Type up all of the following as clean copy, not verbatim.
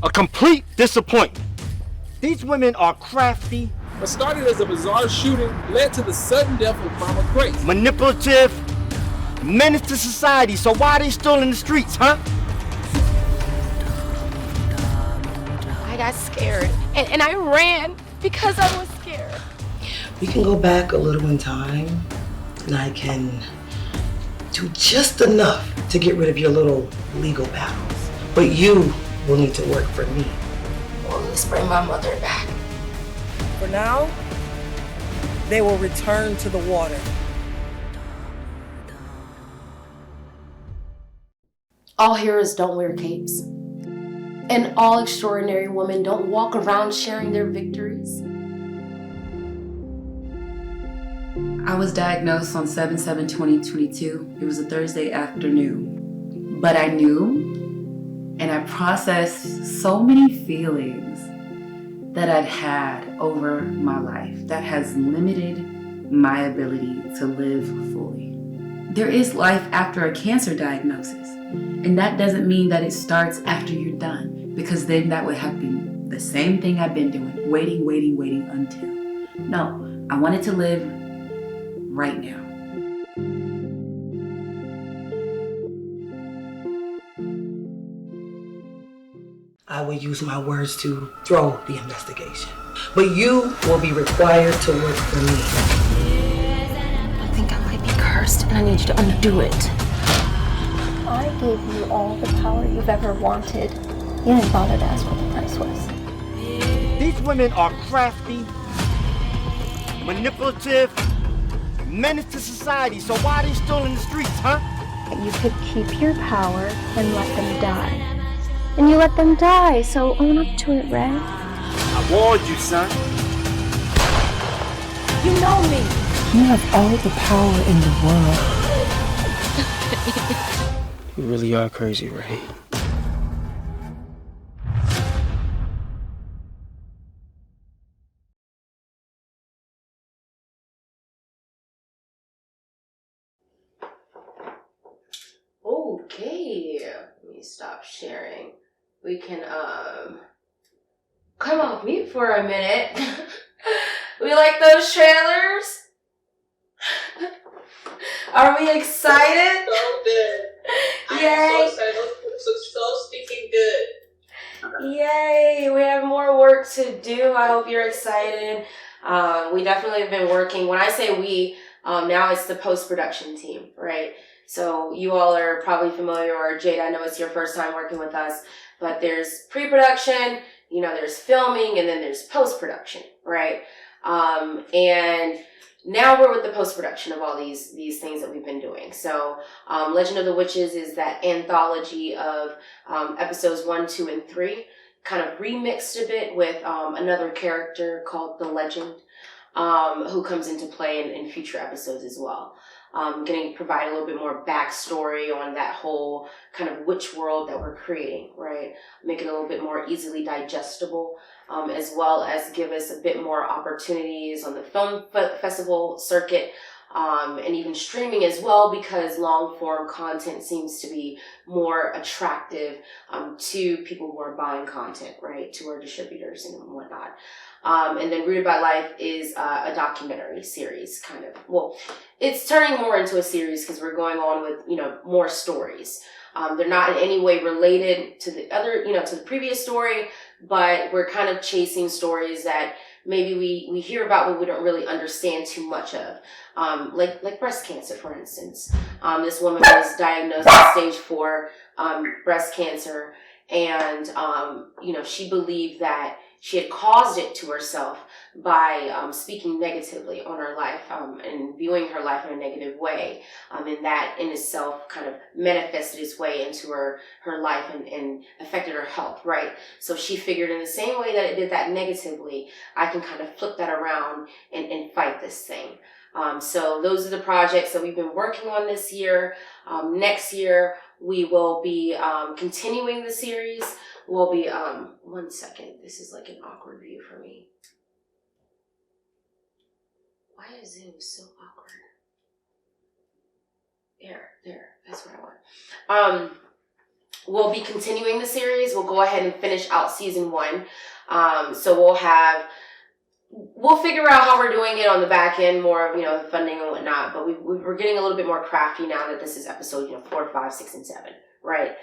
A complete disappointment. These women are crafty. What started as a bizarre shooting led to the sudden death of Mama Grace. Manipulative, menace to society. So why are they still in the streets, huh? I got scared, and I ran because I was scared. We can go back a little in time, and I can do just enough to get rid of your little legal battles. But you will need to work for me. Well, let's bring my mother back. For now, they will return to the water. All heroes don't wear capes. And all extraordinary women don't walk around sharing their victories. I was diagnosed on 7/7/2022. It was a Thursday afternoon. But I knew, and I processed so many feelings that I'd had over my life that has limited my ability to live fully. There is life after a cancer diagnosis, and that doesn't mean that it starts after you're done, because then that would have been the same thing I've been doing, waiting until. No, I wanted to live right now. I will use my words to throw the investigation. But you will be required to work for me. I think I might be cursed, and I need you to undo it. I gave you all the power you've ever wanted. You didn't bother to ask what the price was. These women are crafty, manipulative, menace to society. So why are they still in the streets, huh? You could keep your power and let them die. And you let them die, so own up to it, Red. I warned you, son. You know me. You have all the power in the world. You really are crazy, Ray. Okay, let me stop sharing. We can come off mute for a minute. We like those trailers? Are we excited? So good. Yay! I'm so excited. Those so stinking good. Yay! We have more work to do. I hope you're excited. We definitely have been working. When I say we, now it's the post-production team, right? So you all are probably familiar, or Jade, I know it's your first time working with us, but there's pre-production, there's filming, and then there's post-production, right? And now we're with the post-production of all these things that we've been doing. So Legend of the Witches is that anthology of episodes 1, 2, and 3, kind of remixed a bit with another character called the Legend, who comes into play in future episodes as well. Going to provide a little bit more backstory on that whole kind of witch world that we're creating, right? Make it a little bit more easily digestible, as well as give us a bit more opportunities on the film festival circuit, and even streaming as well, because long form content seems to be more attractive to people who are buying content, right? To our distributors and whatnot. And then Rooted by Life is a documentary series, kind of. Well, it's turning more into a series because we're going on with, more stories. They're not in any way related to the other, to the previous story, but we're kind of chasing stories that maybe we hear about but we don't really understand too much of. Like breast cancer, for instance. This woman was diagnosed with stage 4 breast cancer, and she believed that she had caused it to herself by speaking negatively on her life and viewing her life in a negative way. And that in itself kind of manifested its way into her life and affected her health, right? So she figured in the same way that it did that negatively, I can kind of flip that around and fight this thing. So those are the projects that we've been working on this year. Next year, we will be continuing the series. We'll be, one second, this is like an awkward view for me. Why is Zoom so awkward? There, that's what I want. we'll be continuing the series. We'll go ahead and finish out season 1. So we'll figure out how we're doing it on the back end, more of, the funding and whatnot. But we're getting a little bit more crafty now that this is episode, 4, 5, 6, and 7, right?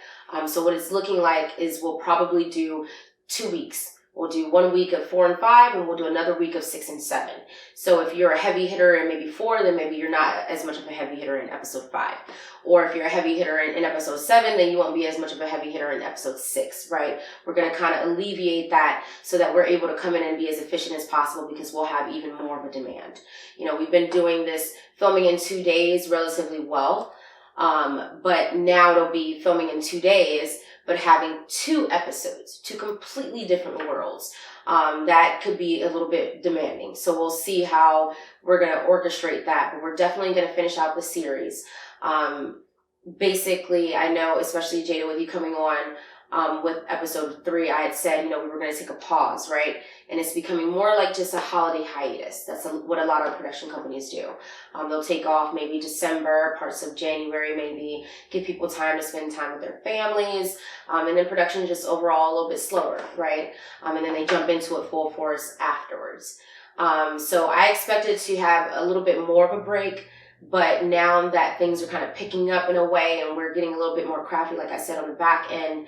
So what it's looking like is we'll probably do 2 weeks. We'll do 1 week of 4 and 5, and we'll do another week of 6 and 7. So if you're a heavy hitter in maybe 4, then maybe you're not as much of a heavy hitter in episode 5. Or if you're a heavy hitter in episode 7, then you won't be as much of a heavy hitter in episode 6, right? We're going to kind of alleviate that so that we're able to come in and be as efficient as possible, because we'll have even more of a demand. We've been doing this filming in 2 days relatively well. But now it'll be filming in 2 days, but having 2 episodes, 2 completely different worlds. That could be a little bit demanding. So we'll see how we're going to orchestrate that, but we're definitely going to finish out the series. Basically, I know, especially Jada, with you coming on, with episode 3, I had said, we were going to take a pause, right? And it's becoming more like just a holiday hiatus. That's what a lot of production companies do. They'll take off maybe December, parts of January, maybe give people time to spend time with their families. And then production just overall a little bit slower, right? And then they jump into it full force afterwards. So I expected to have a little bit more of a break. But now that things are kind of picking up in a way and we're getting a little bit more crafty, like I said, on the back end,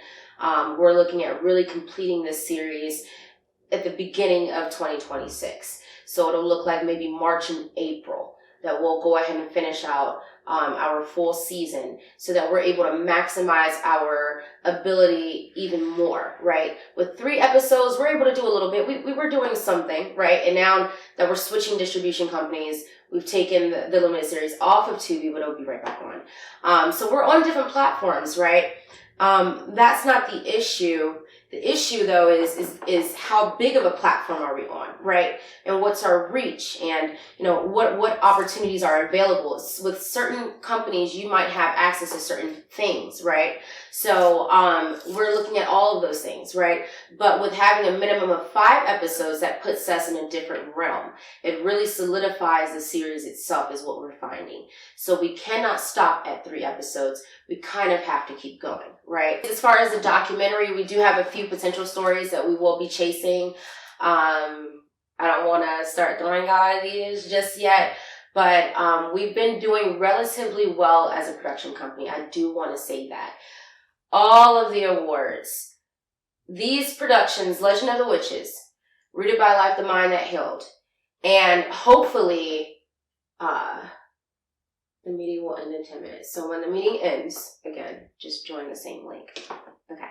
we're looking at really completing this series at the beginning of 2026. So it'll look like maybe March and April that we'll go ahead and finish out our full season, so that we're able to maximize our ability even more, right? With 3 episodes, we're able to do a little bit. We were doing something, right? And now that we're switching distribution companies, we've taken the limited series off of Tubi, but it'll be right back on. So we're on different platforms, right? That's not the issue. The issue, though, is how big of a platform are we on, right? And what's our reach, and what opportunities are available. With certain companies, you might have access to certain things, right? So we're looking at all of those things, right? But with having a minimum of 5 episodes, that puts us in a different realm. It really solidifies the series itself, is what we're finding. So we cannot stop at 3 episodes. We kind of have to keep going, right? As far as the documentary, we do have a few potential stories that we will be chasing. I don't want to start throwing out ideas just yet, but we've been doing relatively well as a production company. I do want to say that. All of the awards, these productions, Legend of the Witches, Rooted by Life, The Mind That Healed, and hopefully, the meeting will end in 10 minutes. So when the meeting ends, again, just join the same link. Okay.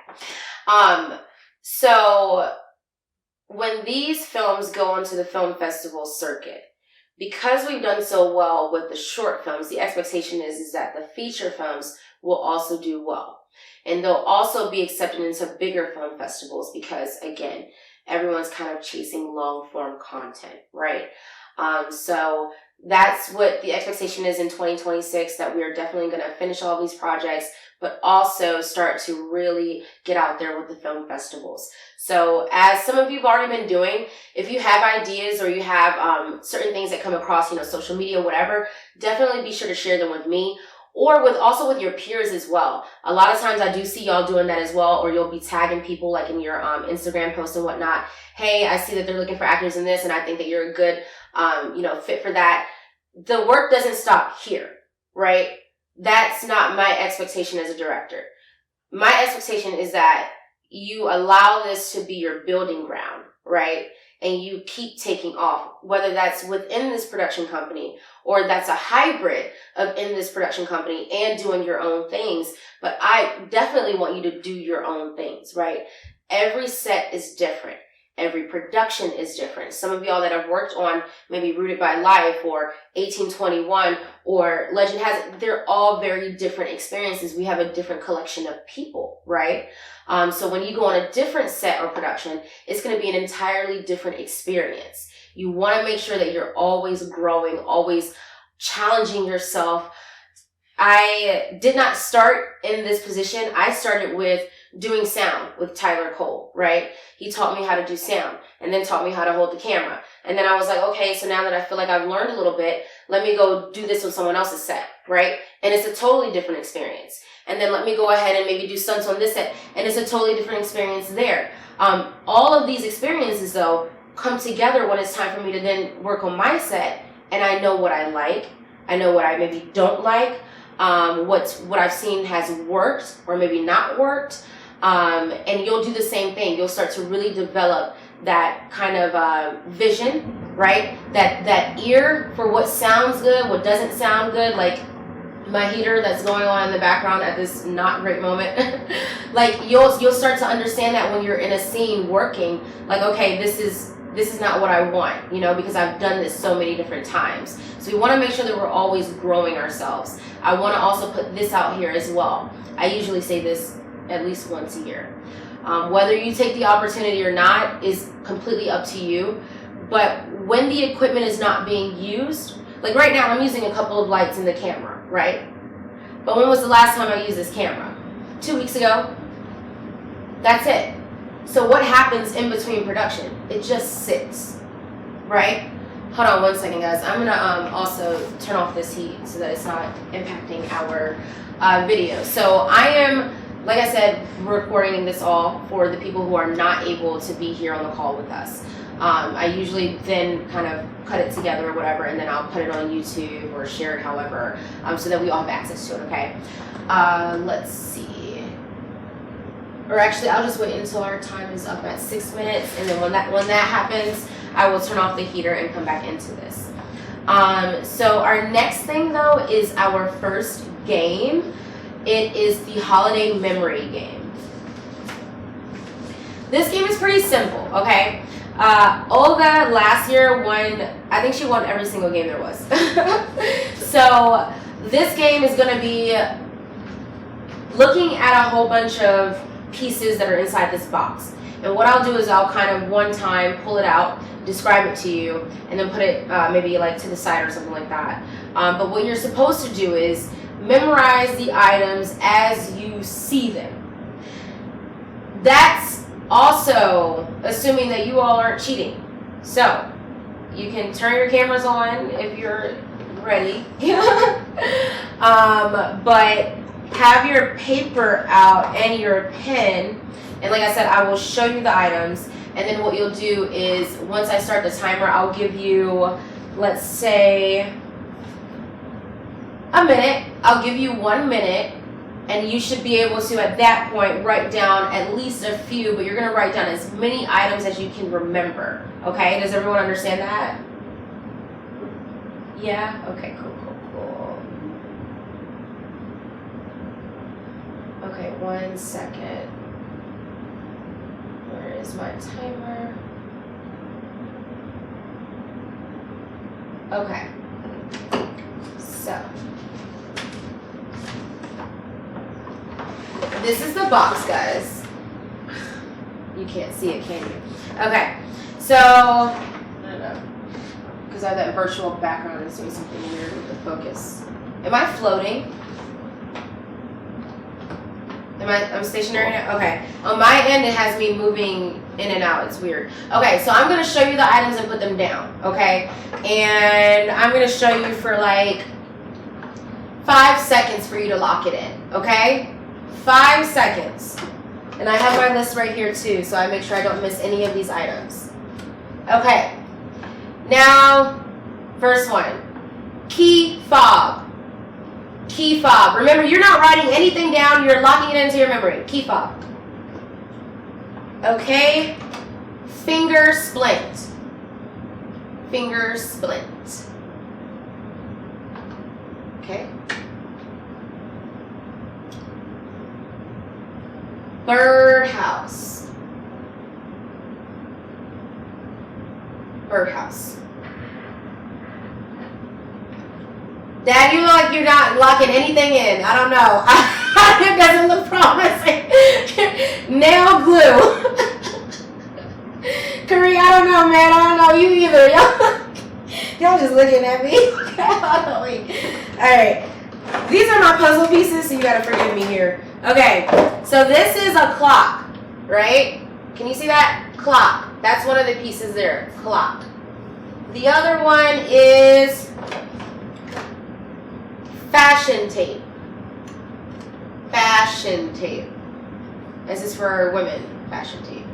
So when these films go onto the film festival circuit, because we've done so well with the short films, the expectation is that the feature films will also do well. And they'll also be accepted into bigger film festivals because, again, everyone's kind of chasing long-form content, right? So that's what the expectation is in 2026, that we are definitely going to finish all these projects, but also start to really get out there with the film festivals. So as some of you have already been doing, if you have ideas or you have certain things that come across, social media, whatever, definitely be sure to share them with me, or with your peers as well. A lot of times I do see y'all doing that as well, or you'll be tagging people like in your Instagram posts and whatnot. Hey, I see that they're looking for actors in this, and I think that you're a good fit for that. The work doesn't stop here, right? That's not my expectation as a director. My expectation is that you allow this to be your building ground, right? And you keep taking off, whether that's within this production company or that's a hybrid of in this production company and doing your own things. But I definitely want you to do your own things, right? Every set is different. Every production is different. Some of y'all that have worked on maybe Rooted by Life or 1821 or Legend Has It, they're all very different experiences. We have a different collection of people, right? So when you go on a different set or production, it's going to be an entirely different experience. You want to make sure that you're always growing, always challenging yourself. I did not start in this position. I started with doing sound with Tyler Cole, right? He taught me how to do sound and then taught me how to hold the camera. And then I was like, okay, so now that I feel like I've learned a little bit, let me go do this with someone else's set, right? And it's a totally different experience. And then let me go ahead and maybe do stunts on this set, and it's a totally different experience there. All of these experiences, though, come together when it's time for me to then work on my set, and I know what I like, I know what I maybe don't like, what I've seen has worked or maybe not worked, and you'll do the same thing. You'll start to really develop that kind of vision, right? That ear for what sounds good, what doesn't sound good, like my heater that's going on in the background at this not great moment. Like you'll start to understand that when you're in a scene working, like, okay, this is not what I want, you know, because I've done this so many different times. So we want to make sure that we're always growing ourselves. I want to also put this out here as well. I usually say this at least once a year. Whether you take the opportunity or not is completely up to you. But when the equipment is not being used, like right now I'm using a couple of lights in the camera, right? But when was the last time I used this camera? 2 weeks ago. That's it. So what happens in between production? It just sits, right? Hold on one second, guys. I'm gonna also turn off this heat so that it's not impacting our video. So I am, like I said, recording this all for the people who are not able to be here on the call with us. I usually then kind of cut it together or whatever, and then I'll put it on YouTube or share it however, so that we all have access to it, okay? Let's see. Or actually, I'll just wait until our time is up at 6 minutes, and then when that happens, I will turn off the heater and come back into this. So our next thing, though, is our first game. It is the Holiday Memory Game. This game is pretty simple, okay? Olga last year won, I think she won every single game there was. So this game is going to be looking at a whole bunch of pieces that are inside this box. And what I'll do is I'll kind of one time pull it out, describe it to you, and then put it maybe like to the side or something like that. But what you're supposed to do is memorize the items as you see them. That's also assuming that you all aren't cheating. So you can turn your cameras on if you're ready. But have your paper out and your pen, and like I said, I will show you the items, and then what you'll do is once I start the timer, I'll give you, let's say, a minute. I'll give you 1 minute, and you should be able to at that point write down at least a few, but you're going to write down as many items as you can remember. Okay, does everyone understand that? Yeah? Okay, cool. Okay, 1 second. Where is my timer? Okay. So, this is the box, guys. You can't see it, can you? Okay. So, I don't know. Because I have that virtual background, it's doing something weird with the focus. Am I floating? I'm stationary now? Okay. On my end, it has me moving in and out. It's weird. Okay, so I'm going to show you the items and put them down, okay? And I'm going to show you for like 5 seconds for you to lock it in, okay? 5 seconds. And I have my list right here too, so I make sure I don't miss any of these items. Okay. Now, first one. Key fob. Key fob. Remember, you're not writing anything down. You're locking it into your memory. Key fob. Okay. Finger splint. Finger splint. Okay. Birdhouse. Birdhouse. Dad, you look like you're not locking anything in. I don't know. It doesn't look promising. Nail glue. Curry, I don't know, man. I don't know you either. Y'all just looking at me. Alright. These are my puzzle pieces, so you gotta forgive me here. Okay, so this is a clock, right? Can you see that? Clock. That's one of the pieces there. Clock. The other one is fashion tape. Fashion tape. This is for women. Fashion tape.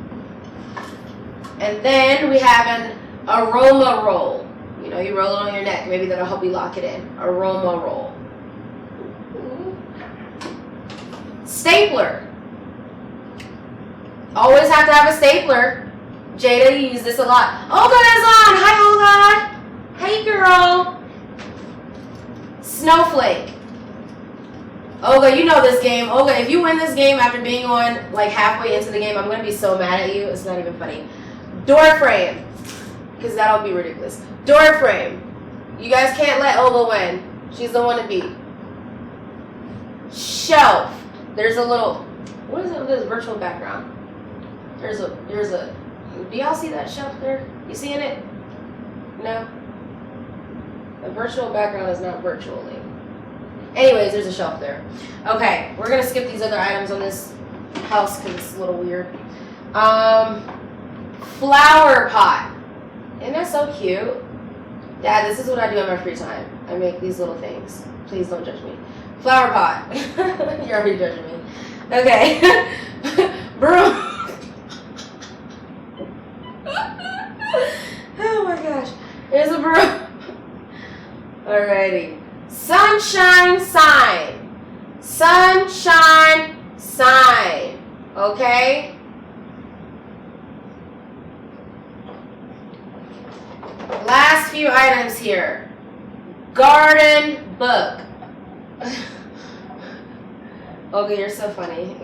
And then we have an aroma roll. You know, you roll it on your neck. Maybe that'll help you lock it in. Aroma roll. Stapler. Always have to have a stapler. Jada, you use this a lot. Olga is on. Hi, Olga. Hey, girl. Snowflake. Olga, you know this game. Olga, if you win this game after being on like halfway into the game, I'm going to be so mad at you. It's not even funny. Door frame. Because that'll be ridiculous. Door frame. You guys can't let Olga win. She's the one to beat. Shelf. There's a little, what is it with this virtual background? There's a, do y'all see that shelf there? You seeing it? No? The virtual background is not virtually. Anyways, there's a shelf there. Okay, we're gonna skip these other items on this house because it's a little weird. Flower pot. Isn't that so cute? Dad, this is what I do in my free time. I make these little things. Please don't judge me. Flower pot. You're already judging me. Okay. Broom. Oh my gosh. Here's a broom. Alrighty. Sunshine sign. Sunshine sign. Okay? Last few items here. Garden book. Okay, you're so funny.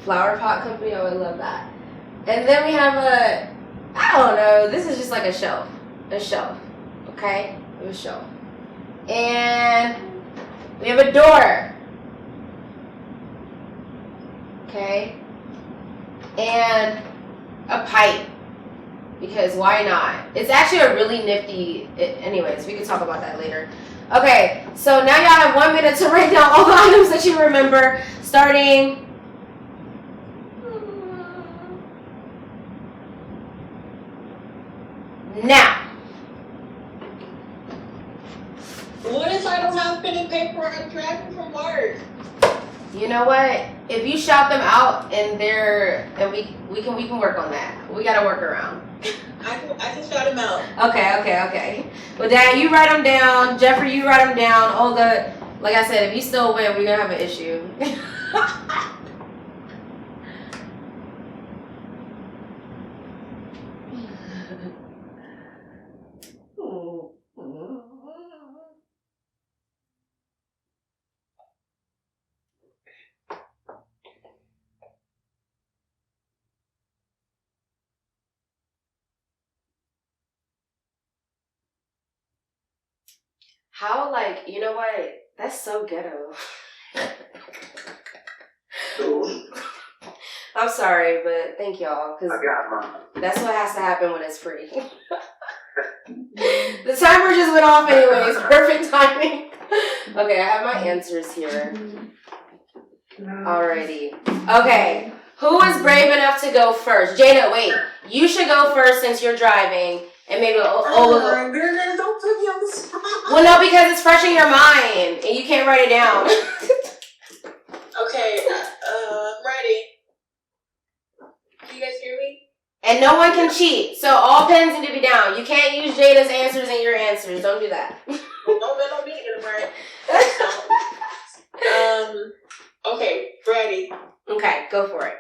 Flower pot company, oh, I love that. And then we have a, I don't know, this is just like a shelf. A shelf, okay? A shelf. And we have a door. Okay? And a pipe. Because why not? It's actually a really nifty, anyways, we can talk about that later. Okay, so now y'all have 1 minute to write down all the items that you remember, starting now. What if I don't have pen and paper? I'm driving from work. You know what? If you shout them out and we can work on that. We gotta work around. I can shout them out. Okay. Well, Dad, you write them down. Jeffrey, you write them down. Olga, like I said, if you still win, we're gonna have an issue. How, like, you know what? That's so ghetto. I'm sorry, but thank y'all, because that's what has to happen when it's free. The timer just went off anyways. Perfect timing. Okay, I have my answers here. Alrighty. Okay, who is brave enough to go first? Jada, wait. You should go first since you're driving. And maybe don't put me on the spot. Well, no, because it's fresh in your mind and you can't write it down. Okay, I'm ready. Can you guys hear me? And no one can cheat, so all pens need to be down. You can't use Jada's answers and your answers. Don't do that. No, me get them right. Okay, ready. Okay, go for it.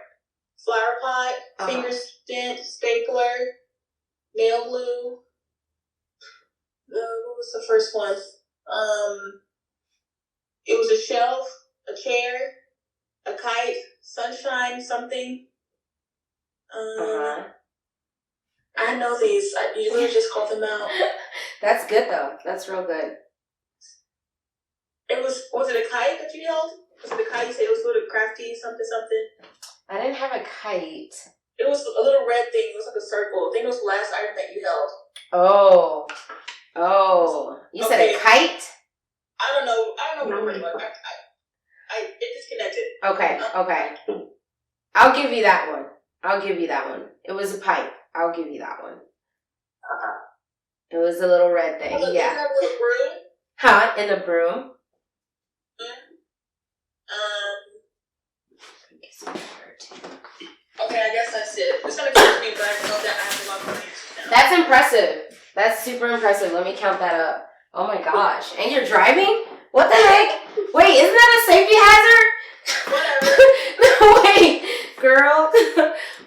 Flower pot, finger stent, stapler, nail glue. What was the first one? It was a shelf, a chair, a kite, sunshine, something. I know these. You literally just called them out. That's good though. That's real good. Was it a kite that you held? Was it a kite? You said it was a little crafty, something? I didn't have a kite. It was a little red thing. It was like a circle. I think it was the last item that you held. Oh. You said a kite? I don't know what it was. I it disconnected. Okay, okay. I'll give you that one. It was a pipe. I'll give you that one. It was a little red thing, yeah. Is that with a broom? Huh? In a broom? Okay, I guess that's it. It's gonna cost me back. I know that I have a lot of money now. That's impressive. That's super impressive. Let me count that up. Oh my gosh. And you're driving? What the heck? Wait, isn't that a safety hazard? No, wait. Girl.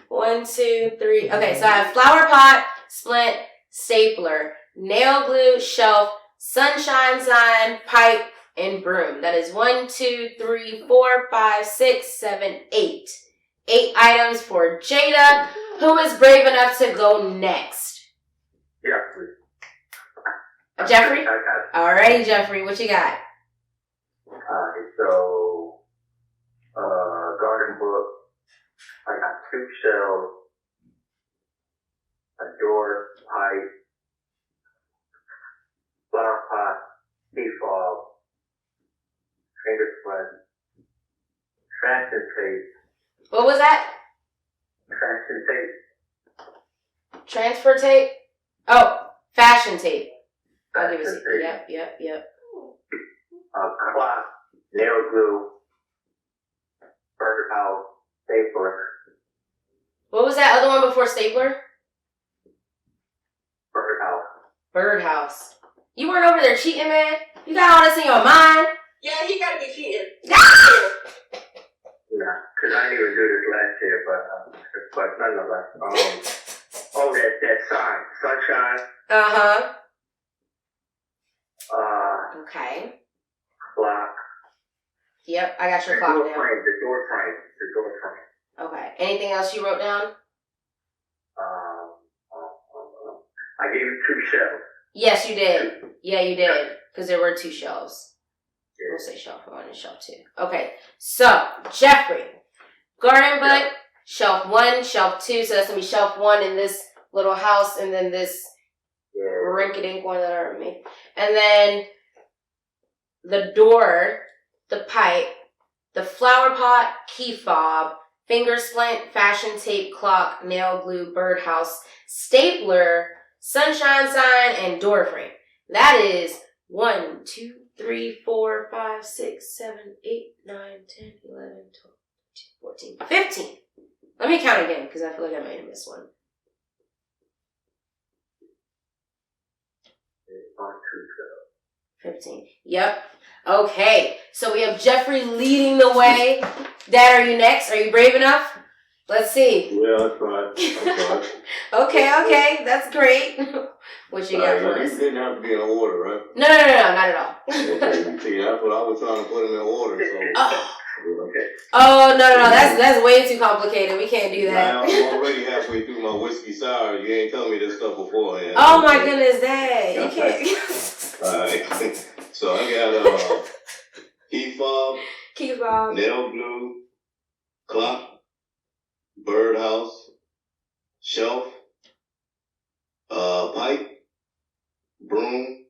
1, 2, 3. Okay, so I have flower pot, splint, stapler, nail glue, shelf, sunshine sign, pipe, and broom. That is 1, 2, 3, 4, 5, 6, 7, 8. 8 items for Jada, who is brave enough to go next. Yeah. Jeffrey? I got it. Alrighty, Jeffrey, what you got? So, garden book. I got 2 shelves, a door, pipe, flower pot, tea fob, finger splint, fashion tape. What was that? Fashion tape. Transfer tape? Oh, fashion tape. I'll give it to Fashion you. tape. Yep. Clock, nail glue, birdhouse, stapler, What was that other one before stapler? birdhouse. Birdhouse. You weren't over there cheating, man? You got all this in your mind? Yeah, he gotta be cheating. Yeah, because I didn't even do this last year, but nonetheless. That sign, sunshine. Uh-huh. Okay. Clock. Yep, I got your The clock door now. frame. Okay. Anything else you wrote down? I gave you 2 shelves. Yes, you did. Yeah, you did. Because there were 2 shelves. We'll say shelf 1 and shelf 2. Okay, so, Jeffrey. Garden book, shelf 1, shelf 2. So that's going to be shelf 1 in this little house, and then this rinky-dink one that I already made. And then the door, the pipe, the flower pot, key fob, finger splint, fashion tape, clock, nail glue, birdhouse, stapler, sunshine sign, and door frame. That is 1, 2, 3, 4, 5, 6, 7, 8, 9, 10, 11, 12, 13, 14, 15. Let me count again because I feel like I might have missed one. 15. Yep. Okay. So we have Jeffrey leading the way. Dad, are you next? Are you brave enough? Let's see. Yeah, that's fine. Okay. That's great. What you got for us? These didn't have to be in order, right? No, not at all. Okay, see, that's what I was trying to put them in order. So. Oh, no. That's way too complicated. We can't do that. Now, I'm already halfway through my whiskey sour. You ain't telling me this stuff beforehand. Oh my goodness, Dad. You can't. Alright. So I got key fob, nail glue, clock, birdhouse, shelf, pipe, broom,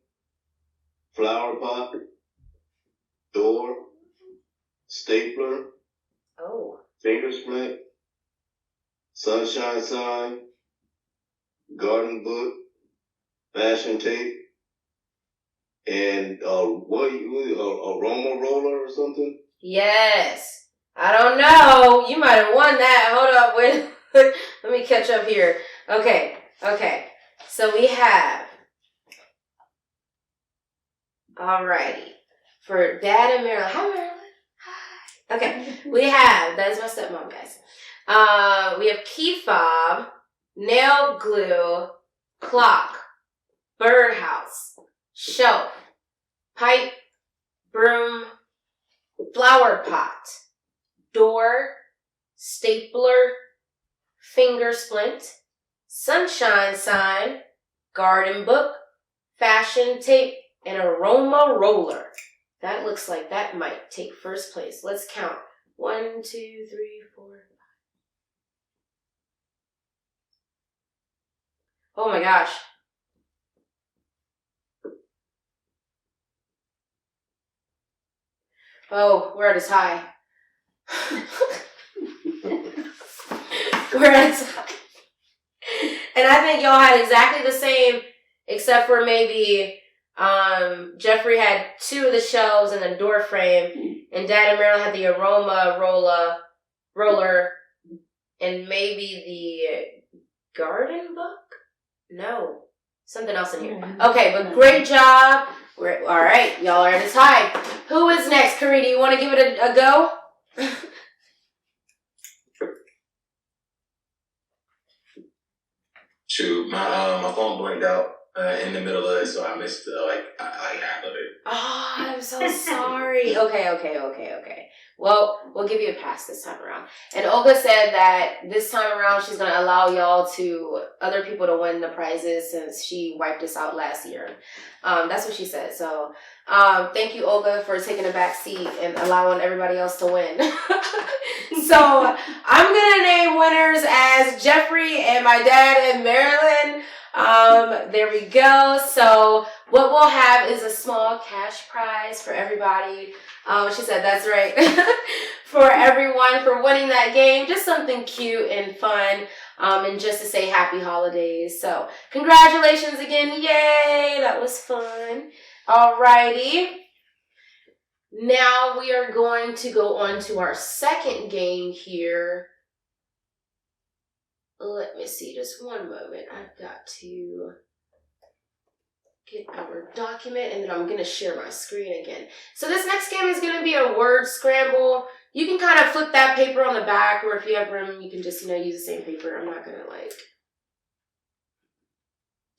flower pot, door, stapler, finger splint, sunshine sign, garden book, fashion tape, and aroma roller or something? Yes. I don't know. You might have won that. Hold up. Wait. Let me catch up here. Okay. So we have. Alrighty. For Dad and Marilyn. Hi, Marilyn. Hi. Okay. We have. That is my stepmom, guys. We have key fob, nail glue, clock, birdhouse, shelf, pipe, broom, flower pot, door, stapler, finger splint, sunshine sign, garden book, fashion tape, and aroma roller. That looks like that might take first place. Let's count. 1, 2, 3, 4, 5. Oh my gosh. Oh, we're at a tie. We're at a tie. And I think y'all had exactly the same, except for maybe Jeffrey had 2 of the shelves and the door frame, and Dad and Marilyn had the aroma roller, and maybe the garden book? No. Something else in here. Okay, but great job. All right, y'all are at a tie. Who is next? Karina, you want to give it a go? Shoot, my phone blinked out in the middle of it, so I missed like half of it. Oh, I'm so sorry. Okay. Well, we'll give you a pass this time around. And Olga said that this time around she's going to allow other people to win the prizes since she wiped us out last year. That's what she said. So thank you, Olga, for taking a back seat and allowing everybody else to win. So I'm going to name winners as Jeffrey and my dad and Marilyn. There we go. So what we'll have is a small cash prize for everybody. She said that's right. For everyone for winning that game. Just something cute and fun. And just to say happy holidays. So congratulations again. Yay. That was fun. Alrighty. Now we are going to go on to our second game here. Let me see, just one moment. I've got to get our document and then I'm going to share my screen again. So this next game is going to be a word scramble. You can kind of flip that paper on the back, or if you have room, you can just, use the same paper. I'm not going to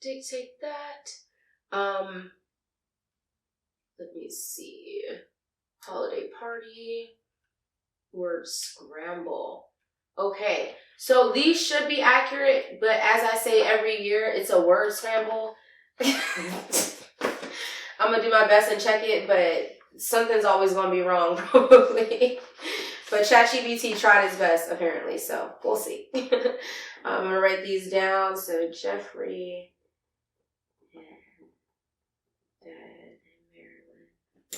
dictate that. Let me see. Holiday party, word scramble. Okay, so these should be accurate, but as I say every year, it's a word scramble. I'm going to do my best and check it, but something's always going to be wrong, probably. But ChatGPT tried his best, apparently, so we'll see. I'm going to write these down. So Jeffrey and Dad and Marilyn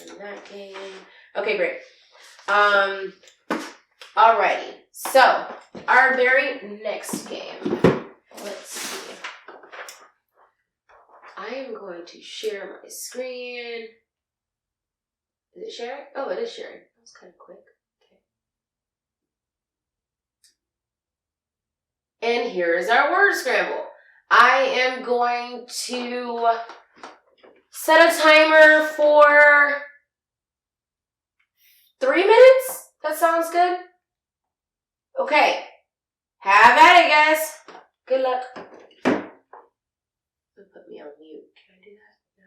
won that game. Okay, great. Alrighty. So, our very next game. Let's see. I am going to share my screen. Is it sharing? Oh, it is sharing. That was kind of quick. Okay. And here's our word scramble. I am going to set a timer for 3 minutes. That sounds good. Okay. Have at it, guys. Good luck. Put me on mute. Can I do that? No.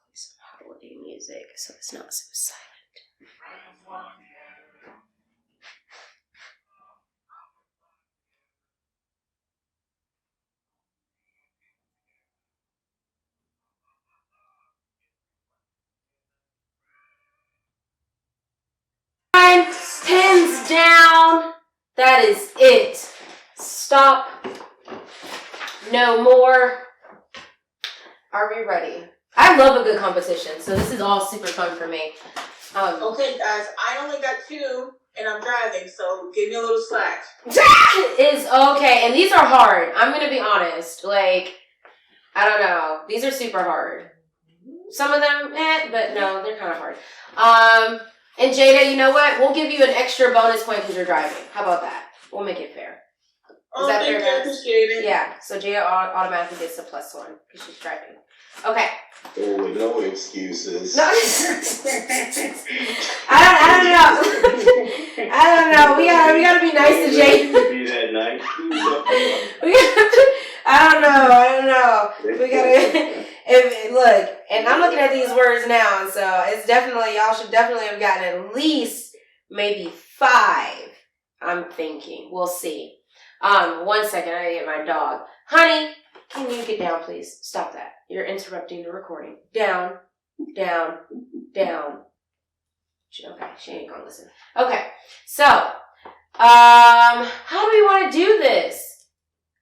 Play some holiday music so it's not so silent. Pins down. That is it. Stop. No more. Are we ready? I love a good competition, so this is all super fun for me. Okay, guys, I only got 2, and I'm driving, so give me a little slack. Is okay, and these are hard. I'm gonna be honest. I don't know. These are super hard. Some of them, but no, they're kind of hard. And Jada, you know what? We'll give you an extra bonus point because you're driving. How about that? We'll make it fair. Is that fair, thank you, I appreciate it. Yeah, so Jada automatically gets the +1 because she's driving. Okay. Oh, no excuses. No, I don't know. I don't know. We gotta be nice to Jada. Be that nice. I don't know. We gotta. Look, and I'm looking at these words now, so it's definitely, y'all should definitely have gotten at least maybe 5. I'm thinking. We'll see. 1 second, I gotta get my dog. Honey, can you get down, please? Stop that. You're interrupting the recording. Down, down, down. Okay, she ain't gonna listen. Okay, so, how do we want to do this?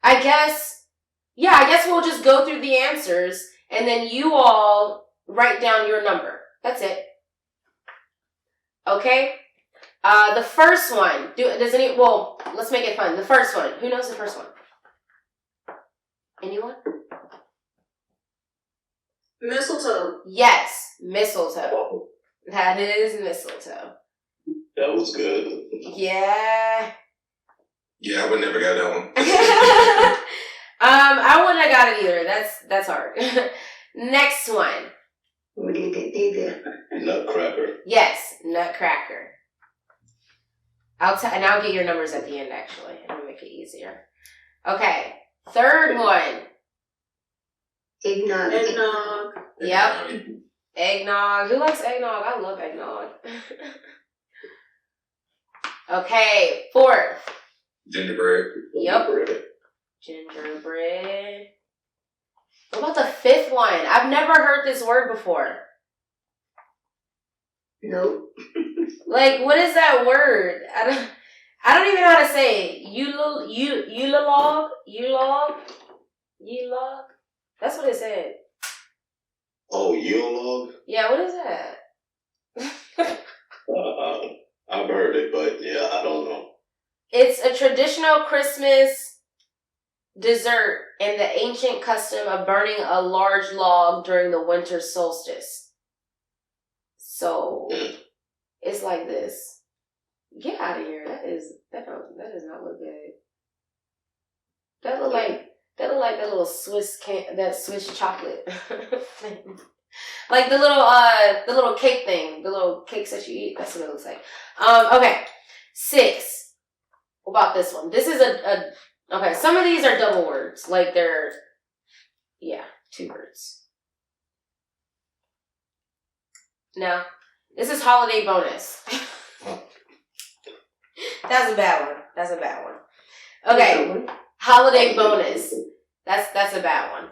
I guess we'll just go through the answers, and then you all write down your number. That's it. Okay? The first one. Let's make it fun. The first one. Who knows the first one? Anyone? Mistletoe. Yes, mistletoe. That is mistletoe. That was good. Yeah. Yeah, I would never got that one. I wouldn't have got it either. That's hard. Next one. Nutcracker. Yes, nutcracker. I'll get your numbers at the end. Actually, it'll make it easier. Okay, third one. Eggnog. Yep. Eggnog. Who likes eggnog? I love eggnog. Okay, fourth. Gingerbread. Yep. Gingerbread. What about the fifth one? I've never heard this word before. Nope. Like, what is that word? I don't even know how to say it. Eulog? That's what it said. Oh, Yule Yeah, what is that? I've heard it, but yeah, I don't know. It's a traditional Christmas dessert and the ancient custom of burning a large log during the winter solstice. So it's like this. Get out of here. That does not look good. That look like that little Swiss chocolate thing. Like the little cake thing, the little cakes that you eat. That's what it looks like. Okay. 6. What about this one? This is okay. Some of these are double words. Like they're 2 words. No, this is holiday bonus. That's a bad one. Okay, holiday bonus. That's a bad one.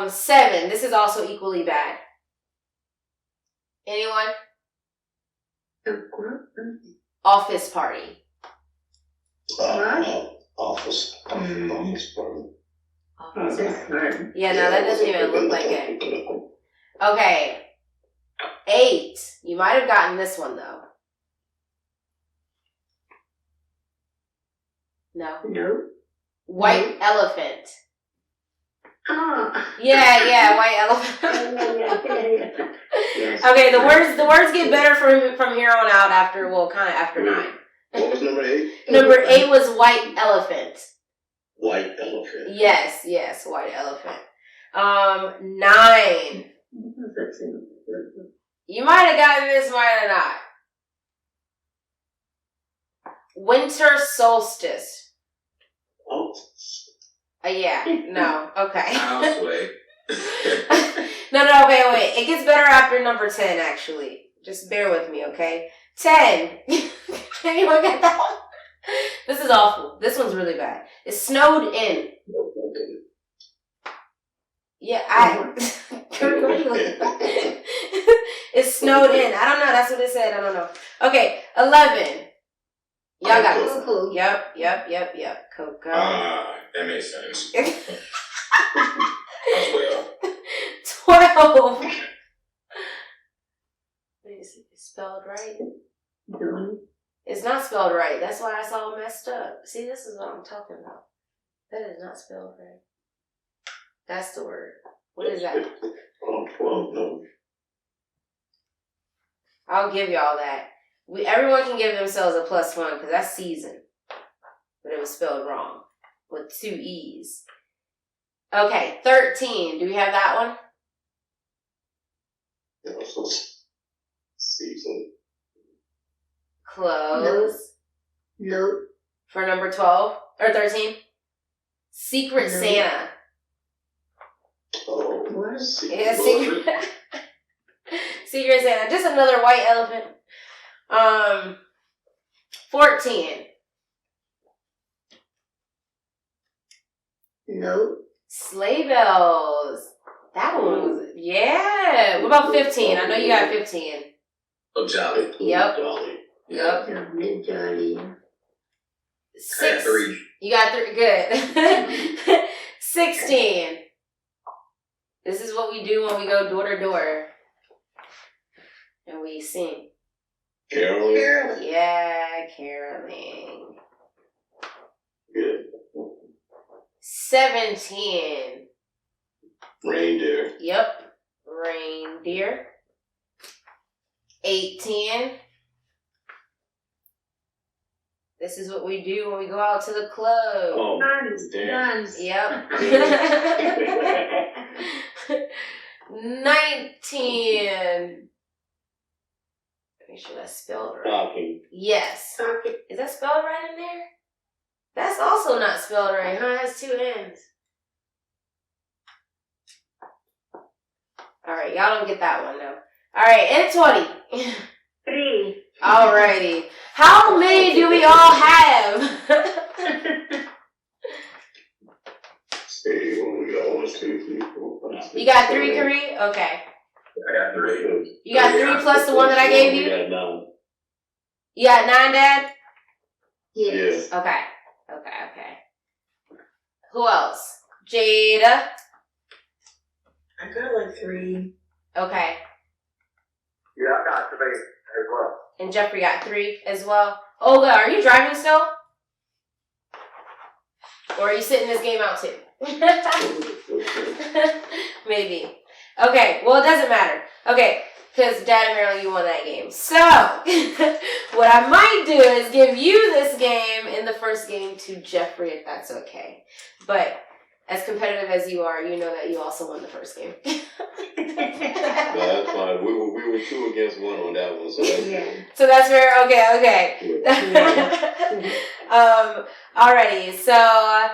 7. This is also equally bad. Anyone? Office party. Office party. Yeah, no, that doesn't even look like it. Okay. 8. You might have gotten this one though. No. White elephant. Oh. Yeah, white elephant. Yes. Okay, the words get better from here on out after 9. What was number 8? Number 8 was white elephant. White elephant. Yes, white elephant. 9. You might have gotten this, might have not. Winter solstice. Oh. No, okay. Houseway. No, wait. It gets better after number 10, actually. Just bear with me, okay? 10. Anyone get that one? This is awful. This one's really bad. It snowed in. Yeah, it snowed in. I don't know. That's what it said. I don't know. Okay, 11. Y'all got this. Yep. Cocoa. That makes sense. 12. Let me see. It's spelled right. It's not spelled right. That's why I saw it messed up. See, this is what I'm talking about. That is not spelled right. That's the word. What is that? No. I'll give y'all that. Everyone can give themselves a +1 because that's season. But it was spelled wrong. With 2 E's. Okay, 13. Do we have that one? Season. Close. Nope. For number 12 or 13? Secret Santa. Oh, what? Yeah, Secret Santa. Just another white elephant. 14. Nope. Sleigh bells. That one was, yeah. What about 15? I know you got 15. Oh, Jolly. Yep. Jolly. Yep. Jolly. I got 6. 3. You got 3. Good. 16. This is what we do when we go door to door. And we sing. Caroling. Yeah, caroling. Good. 17. Reindeer. Yep. Reindeer. 18. This is what we do when we go out to the club. Oh, Guns. damn. Guns. Yep. 19. Make sure that's spelled right. Talking. Yes. Is that spelled right in there? That's also not spelled right, huh? It has 2 N's. Alright, y'all don't get that one though. Alright, and 20. 3. Alrighty. How many do we all have? See, we got 1, 2, 3, 4, 5, 6. You got 3, Kari? Okay. I got 3. You got 3 plus the one that I gave you? We got 9. You got 9, Dad? Yes. Okay. Who else? Jada? I got like 3. Okay. Yeah, I got 3 as well. And Jeffrey got 3 as well. Olga, are you driving still? Or are you sitting this game out too? Maybe. Okay, well, it doesn't matter. Okay, because Dad and Marilyn, you won that game. So, what I might do is give you this game in the first game to Jeffrey, if that's okay. But as competitive as you are, you know that you also won the first game. No, that's fine. We were 2 against 1 on that one, so that's good. So that's fair. Okay. Alrighty. So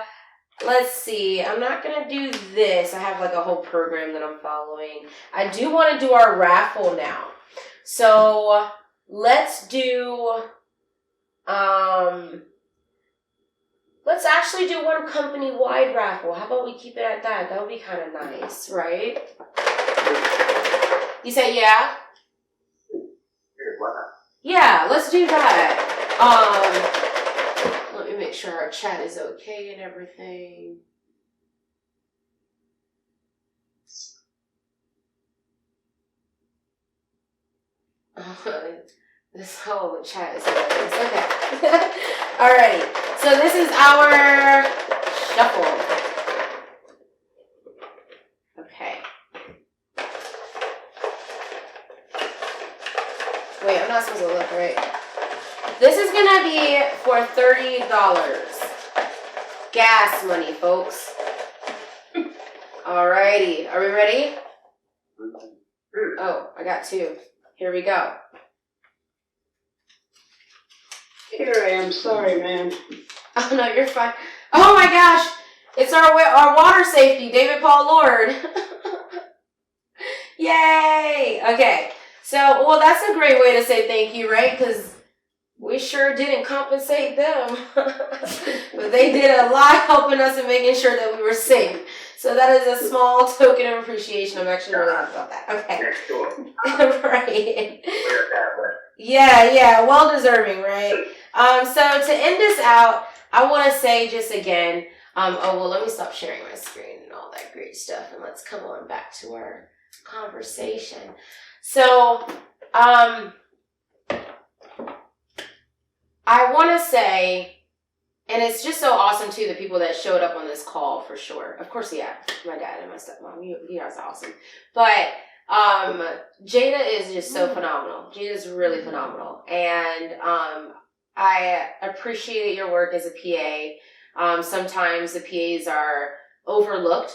let's see. I'm not gonna do this. I have like a whole program that I'm following. I do want to do our raffle now. So let's do. Let's actually do one company-wide raffle. How about we keep it at that? That would be kind of nice, right? You say yeah? Yeah, let's do that. Let me make sure our chat is okay and everything. This whole chat is hilarious. Okay. Alrighty. So this is our shuffle. Okay. Wait, I'm not supposed to look, right? This is gonna be for $30. Gas money, folks. Alrighty. Are we ready? Oh, I got 2. Here we go. Here I am. Sorry, man. Oh, no, you're fine. Oh, my gosh. It's our water safety, David Paul Lord. Yay. Okay. So, well, that's a great way to say thank you, right? Because we sure didn't compensate them. But they did a lot helping us and making sure that we were safe. So that is a small token of appreciation. I'm actually really happy about that. Okay. Next door. Right. We're that way. Yeah. Well deserving, right? So to end this out, I want to say just again, let me stop sharing my screen and all that great stuff, and let's come on back to our conversation. So, I want to say, and it's just so awesome too, the people that showed up on this call for sure. Of course, yeah, my dad and my stepmom, you guys are awesome. But Jada is just so phenomenal. Jada's really phenomenal, and I appreciate your work as a PA. Sometimes the PAs are overlooked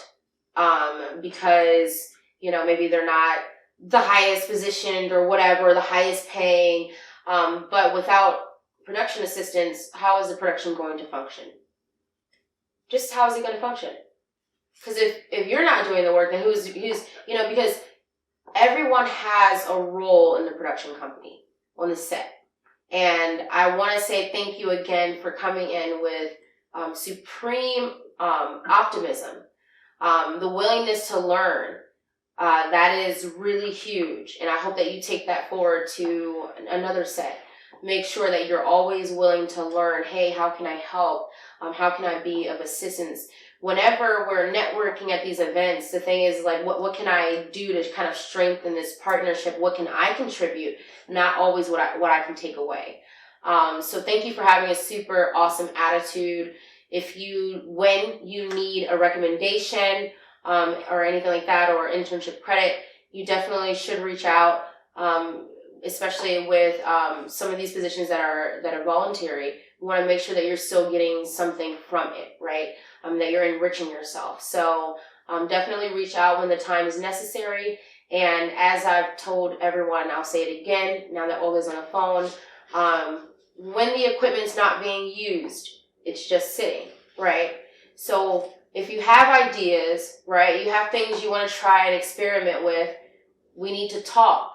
because, you know, maybe they're not the highest positioned or whatever, the highest paying. But without production assistance, how is the production going to function? Just how is it going to function? Because if you're not doing the work, then who's because everyone has a role in the production company on the set. And I want to say thank you again for coming in with supreme optimism, the willingness to learn, That is really huge, and I hope that you take that forward to another set. Make sure that you're always willing to learn, hey, how can I help? How can I be of assistance? Whenever we're networking at these events, the thing is like, what can I do to kind of strengthen this partnership? What can I contribute? Not always what I can take away. So thank you for having a super awesome attitude. When you need a recommendation, or anything like that, or internship credit, you definitely should reach out, especially with some of these positions that are voluntary. We want to make sure that you're still getting something from it, right? That you're enriching yourself. So definitely reach out when the time is necessary. And as I've told everyone, I'll say it again, now that Olga's on the phone, when the equipment's not being used, it's just sitting, right? So if you have ideas, right, you have things you want to try and experiment with, we need to talk.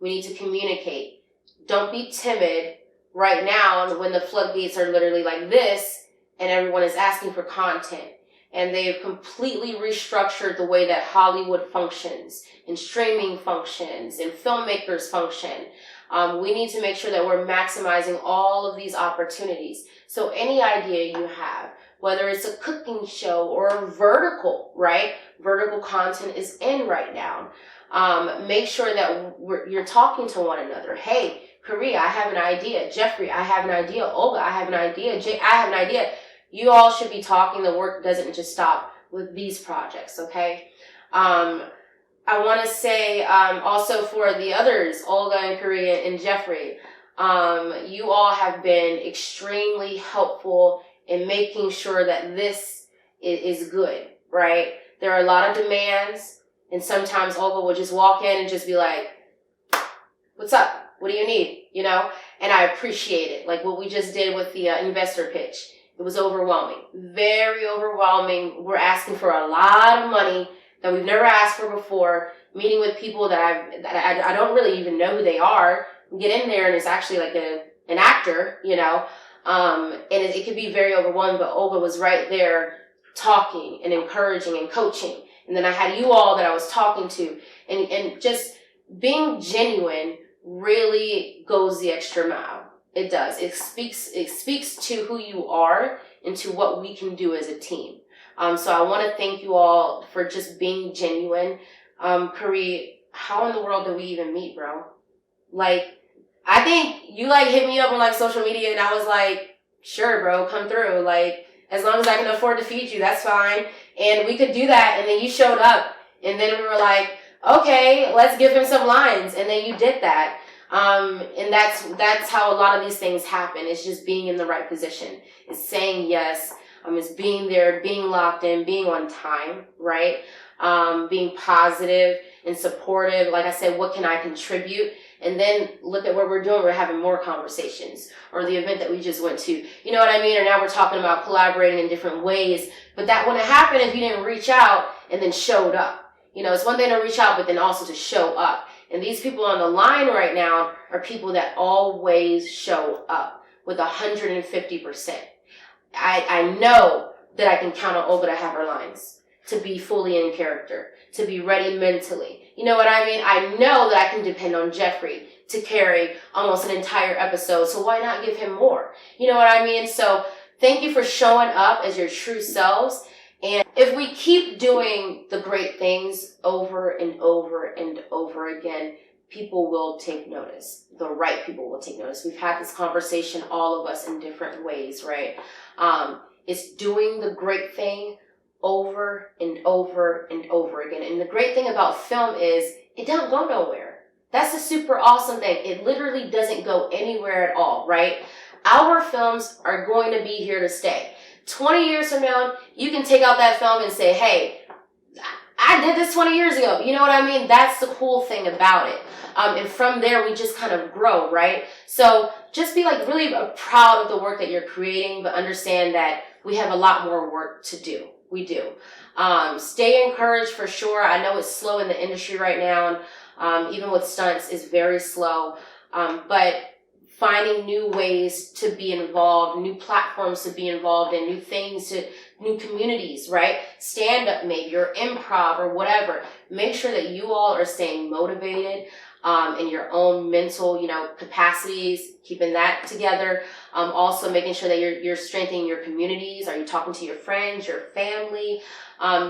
We need to communicate. Don't be timid right now when the floodgates are literally like this and everyone is asking for content. And they've completely restructured the way that Hollywood functions and streaming functions and filmmakers function. We need to make sure that we're maximizing all of these opportunities. So any idea you have, whether it's a cooking show or a vertical, right? Vertical content is in right now. Make sure that you're talking to one another. Hey, Korea, I have an idea. Jeffrey, I have an idea. Olga, I have an idea. Jay, I have an idea. You all should be talking. The work doesn't just stop with these projects, okay? I want to say also for the others, Olga and Korea and Jeffrey, you all have been extremely helpful in making sure that this is good, right? There are a lot of demands, and sometimes Olga will just walk in and just be like, what's up? What do you need? You know? And I appreciate it. Like what we just did with the investor pitch. It was overwhelming. Very overwhelming. We're asking for a lot of money that we've never asked for before, meeting with people that I don't really even know who they are. Get in there and it's actually like an actor, you know? And it could be very overwhelming, but Olga was right there talking and encouraging and coaching. And then I had you all that I was talking to, and just being genuine really goes the extra mile. It does. It speaks to who you are and to what we can do as a team. So I want to thank you all for just being genuine. Kari, how in the world did we even meet, bro? Like, I think you like hit me up on like social media and I was like, sure, bro, come through. Like, as long as I can afford to feed you, that's fine. And we could do that. And then you showed up and then we were like, okay, let's give him some lines. And then you did that. And that's how a lot of these things happen. It's just being in the right position. It's saying yes. It's being there, being locked in, being on time, right? Being positive and supportive. Like I said, what can I contribute? And then look at what we're doing. We're having more conversations. Or the event that we just went to. You know what I mean? Or now we're talking about collaborating in different ways. But that wouldn't happen if you didn't reach out and then showed up. You know, it's one thing to reach out, but then also to show up. And these people on the line right now are people that always show up with 150%. I know that I can count on Olga to have her lines, to be fully in character, to be ready mentally. You know what I mean? I know that I can depend on Jeffrey to carry almost an entire episode, so why not give him more? You know what I mean? So thank you for showing up as your true selves. And if we keep doing the great things over and over and over again, people will take notice. The right people will take notice. We've had this conversation, all of us, in different ways, right? It's doing the great thing over and over and over again. And the great thing about film is it don't go nowhere. That's a super awesome thing. It literally doesn't go anywhere at all, right? Our films are going to be here to stay. 20 years from now, you can take out that film and say, hey, I did this 20 years ago. You know what I mean? That's the cool thing about it. And from there, we just kind of grow, right? So just be like really proud of the work that you're creating, but understand that we have a lot more work to do. We do. Stay encouraged for sure. I know it's slow in the industry right now. And, even with stunts, it's very slow. But finding new ways to be involved, new platforms to be involved in, new things new communities, right? Stand up maybe, or improv or whatever. Make sure that you all are staying motivated in your own mental, capacities, keeping that together. Also making sure that you're strengthening your communities. Are you talking to your friends, your family?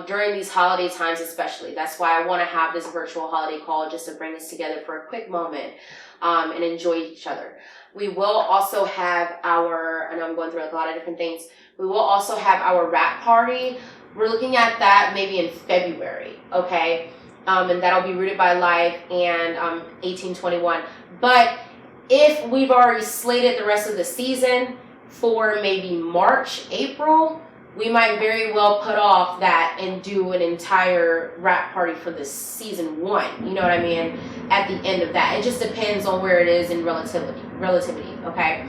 During these holiday times especially. That's why I want to have this virtual holiday call, just to bring us together for a quick moment and enjoy each other. We will also have I know I'm going through a lot of different things. We will also have our wrap party. We're looking at that maybe in February, okay? And that'll be Rooted by Life and 1821. But if we've already slated the rest of the season for maybe March, April, we might very well put off that and do an entire wrap party for the season 1. You know what I mean? At the end of that. It just depends on where it is in relativity, okay?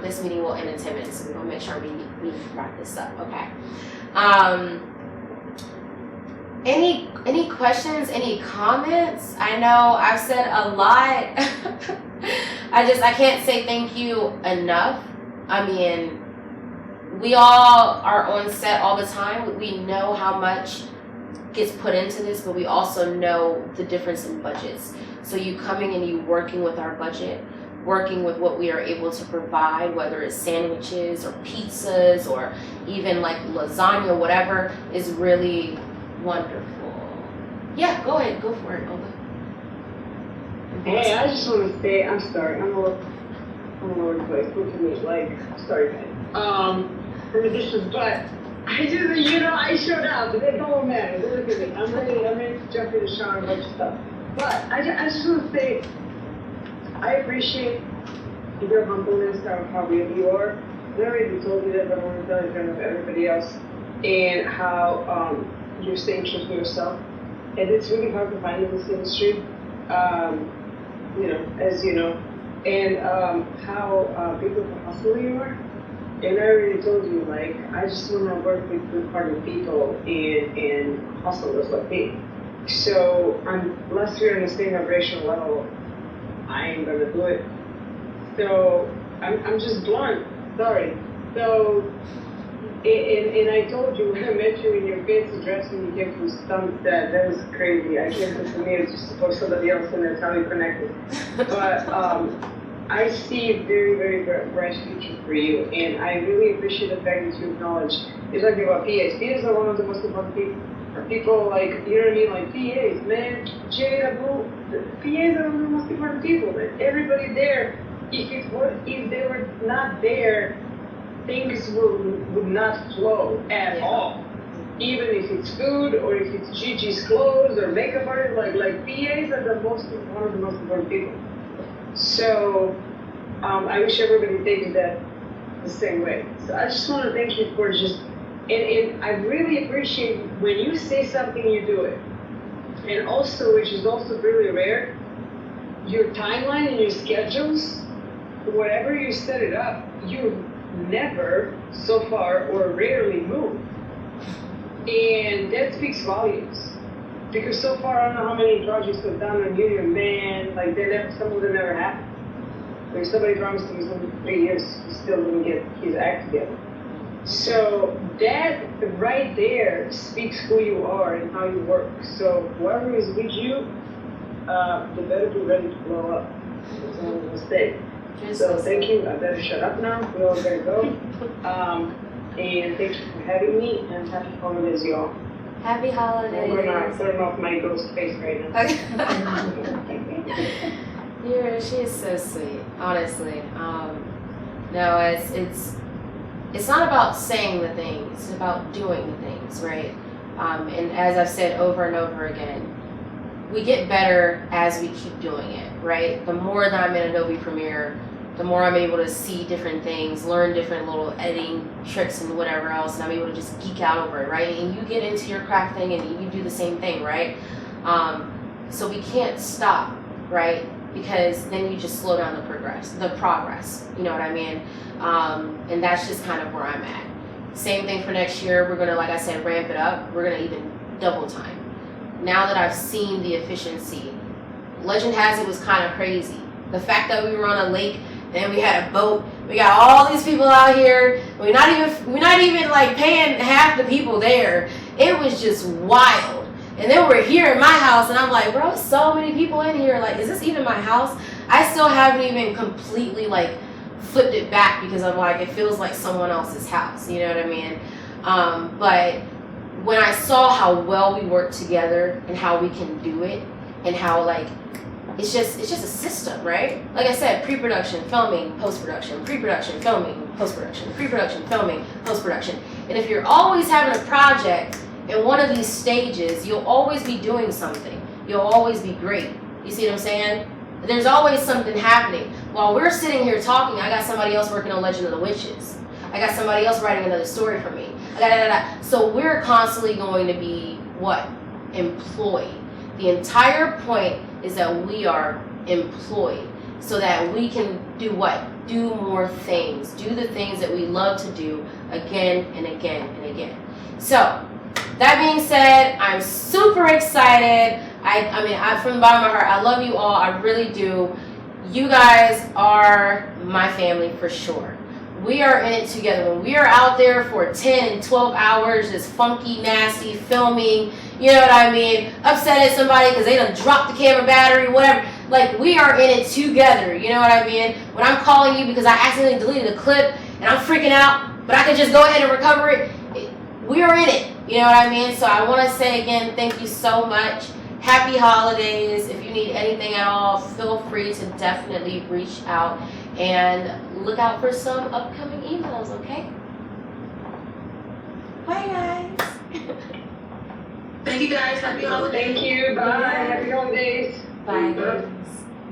This meeting will end in 10 minutes, so we're going to make sure we wrap this up, okay? Any questions, any comments? I know I've said a lot. I can't say thank you enough. I mean, we all are on set all the time. We know how much gets put into this, but we also know the difference in budgets. So you coming and you working with our budget, working with what we are able to provide, whether it's sandwiches or pizzas or even like lasagna, whatever, is really wonderful. Yeah, go ahead, go for it, Olga. Hey, I just want to say, I'm sorry, I'm all over the place. Look at me, like, sorry, guys. For additions, but I just, I showed up. It don't matter. Look at me. I'm ready to jump in the shower and a bunch of stuff. But I just want to say, I appreciate your humbleness, how real you are. I already told you that, but I want to tell you in front of everybody else, and how you're staying true to yourself. And it's really hard to find in this industry, as you know, and how big of a hustler you are. And I already told you, like, I just want to work with good-hearted people and hustlers like me. So unless we're on the same vibrational level, I ain't gonna do it. So I'm just blunt. Sorry. So, and I told you when I met you in your fancy dress when you came from Stump, that was crazy. I came to me, it's just for somebody else, and that's how we connected. But I see a very, very bright future for you, and I really appreciate the fact that you acknowledge. You're talking about PAs. PAs are one of the most important people. People like, you know what I mean, like PAs, man, Jada, boo. PAs are one of the most important people. And everybody there, if they were not there, things would not flow at all. Even if it's food or if it's Gigi's clothes or makeup artists, like PAs are one of the most important people. So I wish everybody thinks that the same way. So I just want to thank you for just, and I really appreciate when you say something, you do it. And also, which is also really rare, your timeline and your schedules, whatever you set it up, you never so far or rarely move. And that speaks volumes. Because so far, I don't know how many projects went down on Union Man, like some of them never happened. Like somebody promised him something for 3 years, he still didn't get his act together. So that right there speaks who you are and how you work. So whoever is with you, they better be ready to blow up. That's all I'm gonna say. So thank you. I better shut up now. We all gotta go. And thank you for having me, and happy holidays, y'all. Happy holidays. I'm gonna turn off my ghost face right now. Okay. She is so sweet, honestly. No, it's not about saying the things, it's about doing the things, right? And as I've said over and over again, we get better as we keep doing it, right? The more that I'm in Adobe Premiere, the more I'm able to see different things, learn different little editing tricks and whatever else, and I'm able to just geek out over it, right? And you get into your craft thing and you do the same thing, right? So we can't stop, right? Because then you just slow down the progress, you know what I mean? And that's just kind of where I'm at. Same thing for next year. We're gonna, like I said, ramp it up. We're gonna even double time. Now that I've seen the efficiency, legend has it was kind of crazy. The fact that we were on a lake and we had a boat. We got all these people out here. We're not even like paying half the people there. It was just wild. And then we're here at my house, and I'm like, bro, so many people in here. Like, is this even my house? I still haven't even completely like flipped it back because I'm like, it feels like someone else's house. You know what I mean? But when I saw how well we work together and how we can do it, and how like it's just a system, right? Like I said, pre-production, filming, post-production, pre-production, filming, post-production, pre-production, filming, post-production. And if you're always having a project in one of these stages, you'll always be doing something. You'll always be great. You see what I'm saying? There's always something happening. While we're sitting here talking, I got somebody else working on Legend of the Witches. I got somebody else writing another story for me. So we're constantly going to be, what? Employed. The entire point is that we are employed so that we can do what? Do more things. Do the things that we love to do again and again and again. So, that being said, I'm super excited. I mean, from the bottom of my heart, I love you all. I really do. You guys are my family for sure. We are in it together. When we are out there for 10 and 12 hours, just funky, nasty, filming, you know what I mean, upset at somebody because they done dropped the camera battery, whatever. Like, we are in it together, you know what I mean? When I'm calling you because I accidentally deleted a clip and I'm freaking out, but I can just go ahead and recover it, we are in it, you know what I mean? So I want to say again, thank you so much. Happy holidays. If you need anything at all, feel free to definitely reach out and look out for some upcoming emails, okay? Bye, guys. Thank you guys. Happy holidays. Thank you. Bye. Happy holidays. Bye, guys.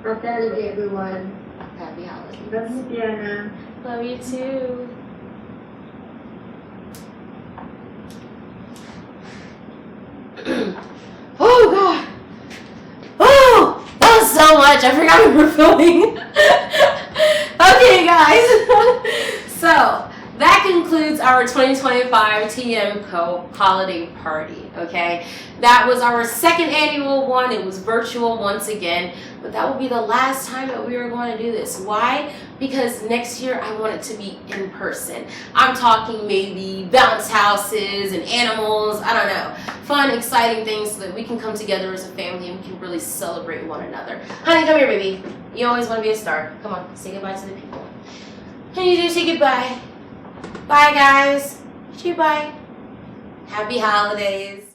Happy holiday, everyone. Happy holidays. Love you, Diana. Love you too. Oh God! Oh, that was so much. I forgot we were filming. Okay, guys. So that concludes our 2025 TMCO holiday party. Okay, that was our second annual one. It was virtual once again, but that will be the last time that we are going to do this. Why? Because next year I want it to be in person. I'm talking maybe bounce houses and animals. I don't know. Fun, exciting things so that we can come together as a family and we can really celebrate one another. Honey, come here, baby. You always want to be a star. Come on, say goodbye to the people. Honey, do say goodbye. Bye, guys. Say bye. Happy holidays.